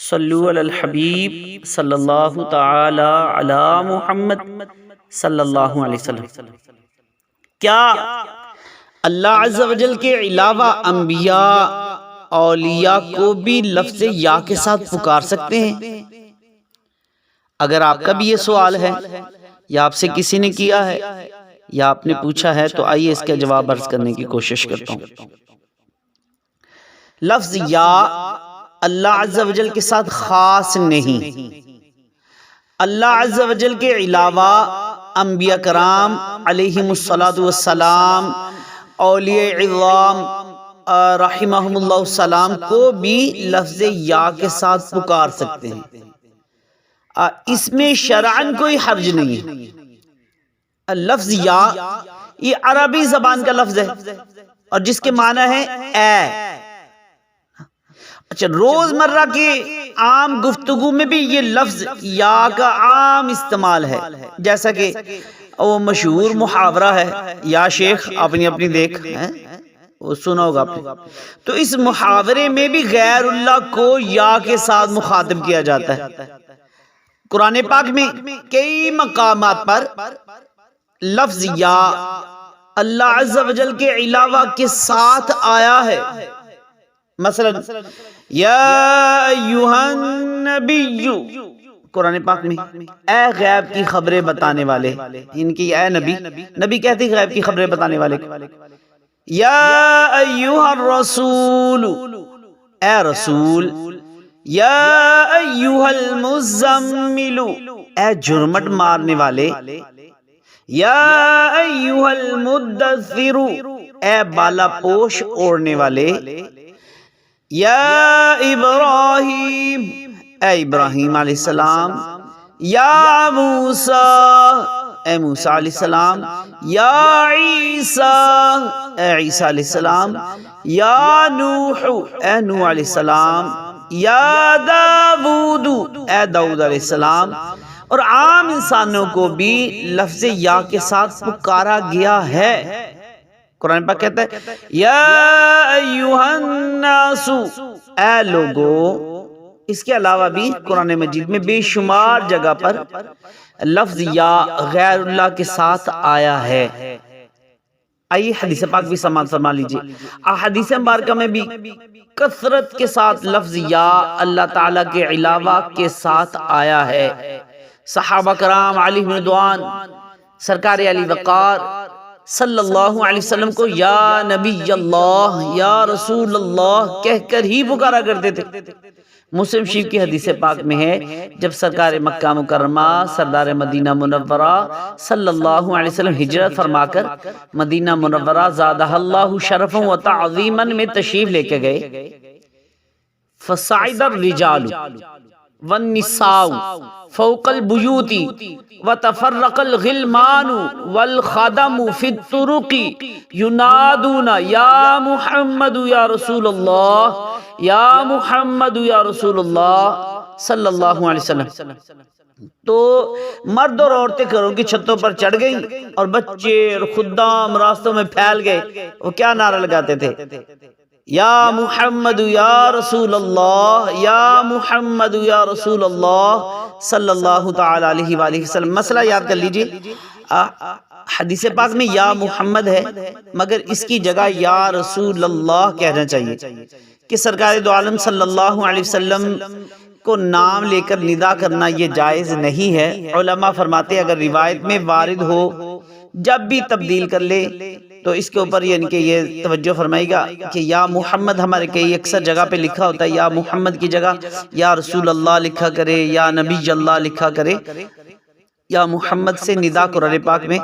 صلو علی الحبیب صلی اللہ تعالی علی محمد صلی اللہ علیہ وسلم۔ کیا اللہ عز و جل کے علاوہ انبیاء اولیاء کو بھی لفظ یا کے ساتھ پکار سکتے ہیں؟ اگر آپ کا بھی یہ سوال ہے یا آپ سے کسی نے کیا ہے یا آپ نے پوچھا ہے تو آئیے اس کا جواب عرض کرنے کی کوشش کرتا ہوں۔ لفظ یا اللہ عز و جل کے ساتھ خاص نہیں، اللہ عز و جل کے علاوہ انبیاء کرام علیہم السلام، اولیاء عظام رحمہم اللہ السلام کو بھی لفظ یا کے ساتھ پکار سکتے ہیں۔ اس میں شرعاً کوئی حرج نہیں ہے۔ لفظ یا یہ عربی زبان کا لفظ ہے اور جس کے معنی ہے اے۔ اچھا، روز مرہ کی عام گفتگو میں بھی یہ لفظ یا کا عام استعمال ہے، جیسا کہ وہ مشہور محاورہ ہے یا شیخ اپنی اپنی دیکھ وہ سنا ہوگا آپ نے۔ تو اس محاورے میں بھی غیر اللہ کو یا کے ساتھ مخاطب کیا جاتا ہے۔ قرآن پاک میں کئی مقامات پر لفظ یا اللہ عز و جل کے علاوہ کے ساتھ آیا ہے۔ مثلا یا ایہا النبی، قرآن پاک میں اے غیب کی خبریں بتانے والے، ان کی اے نبی، نبی کہتے غیب کی خبریں بتانے والے۔ یا ایہا الرسول، اے رسول۔ یا ایہا المزمل، اے جرمٹ مارنے والے۔ یا ایہا المدثر، اے بالا پوش اوڑھنے والے۔ یا ابراہیم، اے ابراہیم علیہ السلام۔ یا موسیٰ، اے موسیٰ علیہ السلام۔ یا عیسیٰ، اے عیسیٰ علیہ السلام۔ یا نوح، اے نوح علیہ السلام۔ یا داود، اے داؤد علیہ السلام۔ اور عام انسانوں کو بھی لفظ یا کے ساتھ پکارا گیا ہے۔ قرآن پاک کہتا ہے یا ایہا الناس، اے لوگو۔ اس کے علاوہ بھی قرآن مجید میں بے شمار جگہ پر لفظ یا غیر اللہ کے ساتھ آیا ہے۔ آئیے حدیث پاک بھی سماعت فرما لیجئے۔ احادیث مبارکہ میں بھی کثرت کے ساتھ لفظ یا اللہ تعالیٰ کے علاوہ کے ساتھ آیا ہے۔ صحابہ کرام علیہم رضوان، سرکار علی وقار صلی اللہ علیہ وسلم کو یا نبی اللہ، یا رسول اللہ کہہ کر ہی پکارا کرتے تھے۔ مسلم شریف کی حدیث پاک میں ہے جب سرکار مکہ مکرمہ سردار مدینہ منورہ صلی اللہ علیہ وسلم ہجرت فرما کر مدینہ منورہ زادہ اللہ شرفا و تعظیما میں تشریف لے کے گئے، فصعد الرجال والنساء فوق البیوت وتفرق الغلمان والخدم فی الطرق ینادون یا محمد یا رسول اللہ، یا محمد یا رسول اللہ صلی اللہ علیہ وسلم۔ تو مرد اور عورتیں گھروں کی چھتوں پر چڑھ گئیں اور بچے اور خدام راستوں میں پھیل گئے۔ وہ کیا نعرہ لگاتے تھے؟ یا محمد یا رسول اللہ، یا محمد یا رسول اللہ صلی اللہ تعالی علیہ وآلہ وسلم۔ مسئلہ یاد کر لیجئے، حدیث پاک میں یا محمد ہے مگر اس کی جگہ یا رسول اللہ کہنا چاہیے کہ سرکار دو عالم صلی اللہ علیہ وسلم کو نام لے کر ندا کرنا یہ جائز نہیں ہے۔ علماء فرماتے ہیں اگر روایت میں وارد ہو جب بھی تبدیل کر لے تو اس کے اوپر یعنی کہ یہ توجہ فرمائے گا کہ یا محمد ہمارے کئی اکثر جگہ پہ لکھا ہوتا ہے، یا محمد کی جگہ یا رسول اللہ لکھا کرے، یا نبی اللہ لکھا کرے۔ یا محمد سے ندا قرآن پاک میں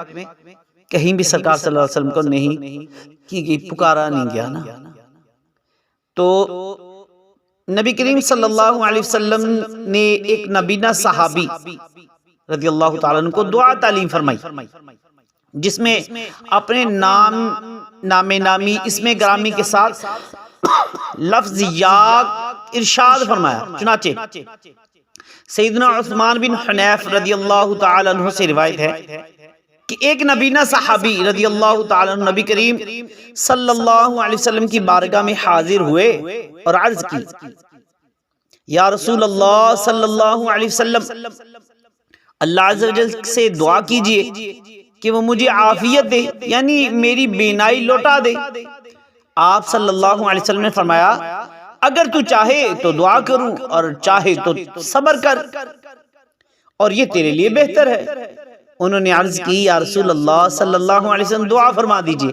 کہیں بھی سرکار صلی اللہ علیہ وسلم کو نہیں کی گئی، پکارا نہیں گیا نا۔ تو نبی کریم صلی اللہ علیہ وسلم نے ایک نبینا صحابی رضی اللہ تعالیٰ عنہ کو دعا تعلیم فرمائی جس میں اپنے نام نامی اسم گرامی کے ساتھ لفظ یا ارشاد فرمایا۔ چنانچہ سیدنا عثمان بن حنیف رضی اللہ تعالیٰ عنہ سے روایت ہے کہ ایک نبینا صحابی رضی اللہ تعالیٰ عنہ نبی کریم صلی اللہ علیہ وسلم کی بارگاہ میں حاضر ہوئے اور عرض کی یا رسول اللہ صلی اللہ علیہ وسلم، اللہ عز و جل سے دعا کیجئے کہ وہ مجھے عافیت دے، یعنی میری بینائی لوٹا دے۔ آپ صلی اللہ علیہ وسلم نے فرمایا اگر تو چاہے تو دعا کروں اور چاہے تو صبر کر، اور یہ تیرے لیے بہتر ہے۔ انہوں نے عرض کی یا رسول اللہ صلی اللہ علیہ وسلم دعا فرما دیجئے۔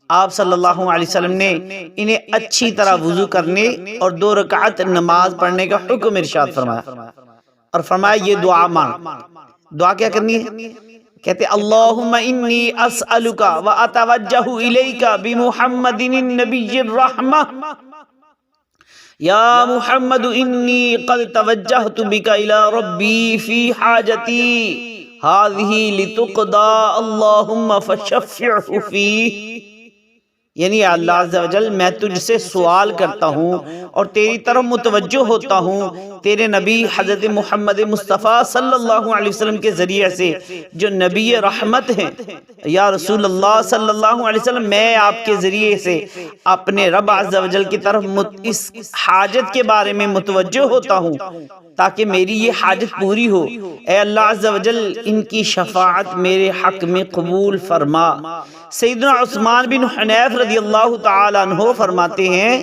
آپ صلی اللہ علیہ وسلم نے انہیں اچھی طرح وضو کرنے اور 2 رکعت نماز پڑھنے کا حکم ارشاد فرمایا، اور فرمایا یہ دعا مان۔ دعا کیا کرنی ہے؟ کہتے اللہم انی اسألک و اتوجہ الیک بمحمد النبی الرحمہ یا محمد انی قد توجہت بک الی ربی فی حاجتی هذه لتقضى اللہم فشفعہ فیہ، یعنی اللہ عز و جل میں تجھ سے سوال کرتا ہوں اور تیری طرف متوجہ ہوتا ہوں تیرے نبی حضرت محمد مصطفیٰ صلی اللہ علیہ وسلم کے ذریعے سے جو نبی رحمت ہیں۔ یا رسول اللہ صلی اللہ علیہ وسلم میں آپ کے ذریعے سے اپنے رب عز و جل کی طرف اس حاجت کے بارے میں متوجہ ہوتا ہوں تاکہ میری یہ حاجت پوری ہو۔ اے اللہ عز و جل ان کی شفاعت میرے حق میں قبول فرما۔ سیدنا عثمان بن حنیف رضی اللہ تعالی عنہ فرماتے ہیں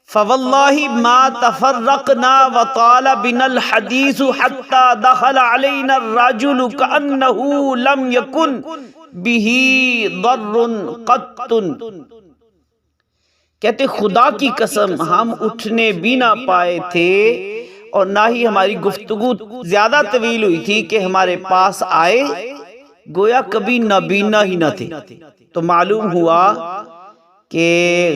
فواللہ ما تفرقنا وطال بنا الحدیث حتی دخل علینا الرجل کأنہ لم یکن بہ ضر قط، کہتے خدا کی قسم ہم اٹھنے بھی نہ پائے تھے اور نہ ہی ہماری گفتگو زیادہ طویل ہوئی تھی کہ ہمارے پاس آئے، گویا کبھی نابینا ہی نہ تھے۔ تو معلوم ہوا کہ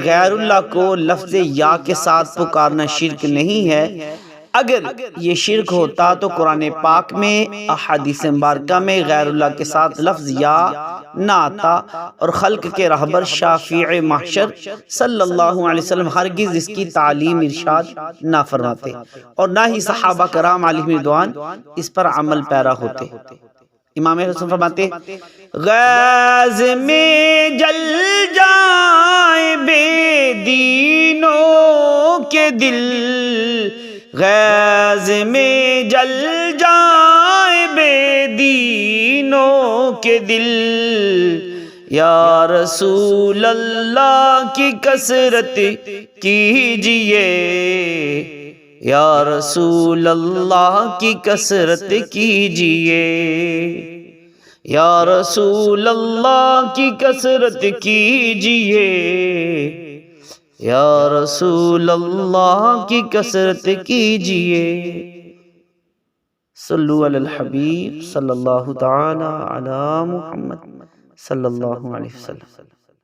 غیر اللہ کو لفظ یا کے ساتھ پکارنا شرک نہیں ہے۔ اگر یہ شرک ہوتا تو قرآن پاک میں احادیث مبارکہ میں غیر اللہ کے ساتھ لفظ یا نہ آتا، اور خلق کے رہبر شافع محشر صلی اللہ علیہ وسلم ہرگز اس کی تعلیم ارشاد نہ فرماتے، اور نہ ہی صحابہ کرام علیہم رضوان اس پر عمل پیرا ہوتے۔ امام حسن فرماتے غیظ میں جل جائے بے دینوں کے دل، غیظ میں جل جائے بے دینوں کے دل، یا رسول اللہ کی کثرت کیجئے، یا رسول اللہ کی کثرت کیجئے، یا رسول اللہ کی کثرت کیجئے، یا رسول اللہ کی کثرت کیجئے۔ صلو علی الحبیب صلی اللہ تعالی علی محمد صلی اللہ علیہ وسلم۔